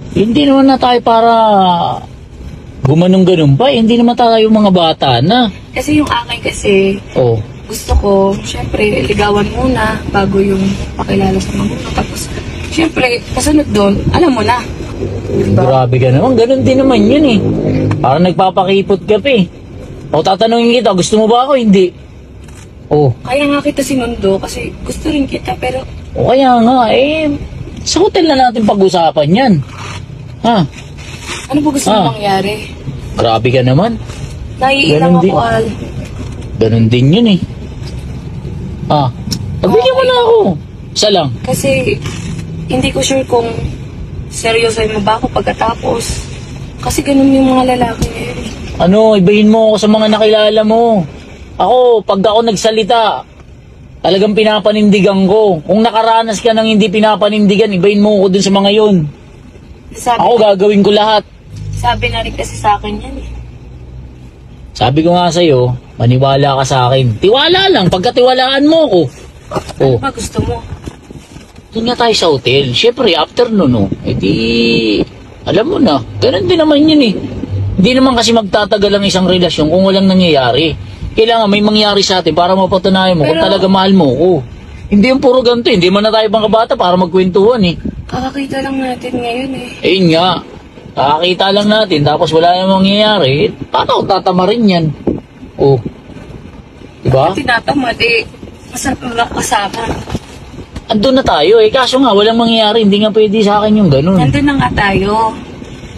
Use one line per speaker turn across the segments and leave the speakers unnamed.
Hindi naman na tayo para gumanong-ganun pa. Hindi naman tayo mga bata na.
Kasi yung akin kasi,
Oh.
gusto ko, syempre, ligawan muna bago yung pakilala sa magulang. Tapos, syempre, kasunod doon, alam mo na. Diba?
Grabe ka naman. Ganun din naman yun eh. Parang nagpapakipot ka pa eh. O tatanungin kita, gusto mo ba ako? Hindi. Oh.
Kaya nga kita sinundo kasi gusto rin kita pero
O kaya nga eh. Sa hotel na natin pag-usapan yan. Ha?
ano ba gusto
Ah.
mong mangyari?
Grabe ka naman.
Naiilang
Ganun din.
ako, Al.
Ganun din yun eh. Ah. Pagbigyan mo na ako. Isa lang.
Kasi hindi ko sure kung seryoso mo ba ako pagkatapos. Kasi ganun yung mga lalaki ngayon.
Ano, ibahin mo ako sa mga nakilala mo. Ako, pag ako nagsalita, talagang pinapanindigan ko. Kung nakaranas ka ng hindi pinapanindigan, ibahin mo ako dun sa mga yun.
Sabi,
Ako gagawin ko lahat.
sabi na rin kasi sa akin yan eh.
Sabi ko nga sa'yo, maniwala ka sa akin. Tiwala lang, pagkatiwalaan mo ko. Oh,
Ano ba gusto mo?
doon nga tayo sa hotel. Siyempre, after nun, alam mo na, ganun din naman yun eh. Hindi naman kasi magtatagal ang isang relasyon kung walang nangyayari. Kailangan may mangyari sa atin para mapatunayan mo kung
Pero-
talaga mahal mo ko. Hindi yung puro ganito, hindi man na tayo pang kabata para magkwentuhan eh.
Kakakita lang natin ngayon eh.
Ayun nga, kakakita lang natin tapos wala namang mangyayari, paano ako tatamarin yan? Oh, diba?
Tinatamad eh. Masarap na kasama.
Andun na tayo eh, kaso nga walang mangyayari, hindi nga pwede sa akin yung ganun.
Nandun na nga tayo.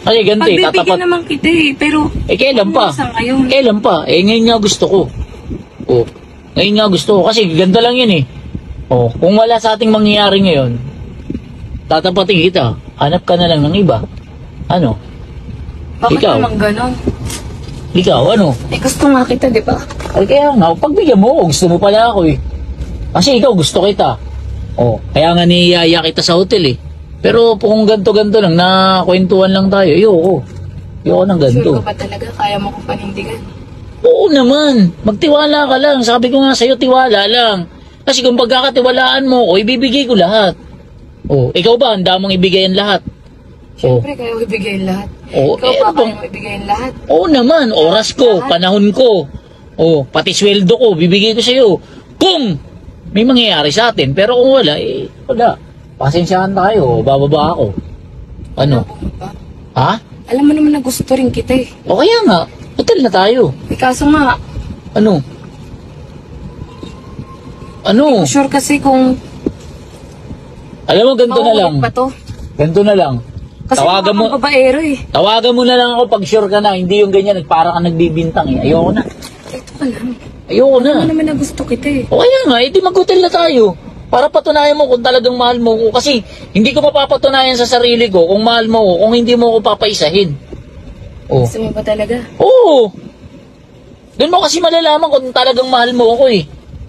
Kasi ganito eh,
Pagbibigyan
tatapat.
naman kita eh. Pero
Kailan pa?
sa ngayon.
Kailan pa? Ngayon nga gusto ko. Oh, ngayon nga gusto ko kasi ganda lang yun eh. Oh, kung wala sa ating mangyayari ngayon, tatapatin kita, hanap ka na lang ng iba. Ano?
Bakit
Ikaw?
naman ganon?
Ikaw, ano?
Eh gusto nga kita, di ba?
Ay kaya nga, pagbigyan mo ako, gusto mo pala ako eh. Kasi ikaw gusto kita. Oh, kaya nga niyaya kita sa hotel eh. Pero kung ganto-ganto lang, nakakwentuhan lang tayo, ayoko. Ayoko ng ganto.
Sure ka ba talaga? Kaya mo kong panindigan?
Oo naman, magtiwala ka lang. Sabi ko nga sa'yo, tiwala lang. Kasi kung pagkakatiwalaan mo ko, ibibigay ko lahat. Oh, ikaw ba, handa mong ibigay ang lahat? Oh,
Siyempre, kaya ko ibigay lahat.
Oo,
Ikaw
eh,
pa,
ano bang-
kaya mo ibigay lahat.
oo naman, oras ko, panahon ko. Oh, pati sweldo ko, bibigay ko sa'yo. Kung may mangyayari sa atin, pero kung wala, eh, wala. Pasensyahan tayo, bababa ako. Ano?
Pumunta.
Ha?
Alam mo naman na gusto rin kita eh.
O kaya nga, hotel na tayo.
Eh, kaso nga,
Ano? Ano?
sure kasi kung
Alam mo, ganito na lang.
mauulit pa to.
Ganito na lang.
Kasi
Tawagan mo.
mga babaero eh.
Tawagan mo na lang ako pag sure ka na. Hindi yung ganyan, para ka nagbibintang eh. Ayoko na.
Ito ka lang.
Ayoko
Alam mo
na.
naman na gusto kita eh.
O kaya nga, edi mag-hotel na tayo. Para patunayan mo kung talagang mahal mo ko. Kasi hindi ko mapapatunayan sa sarili ko kung mahal mo ko, kung hindi mo ko papaisahin. Oh.
Gusto mo ba talaga?
Oo. Doon mo kasi malalaman kung talagang mahal mo ko eh.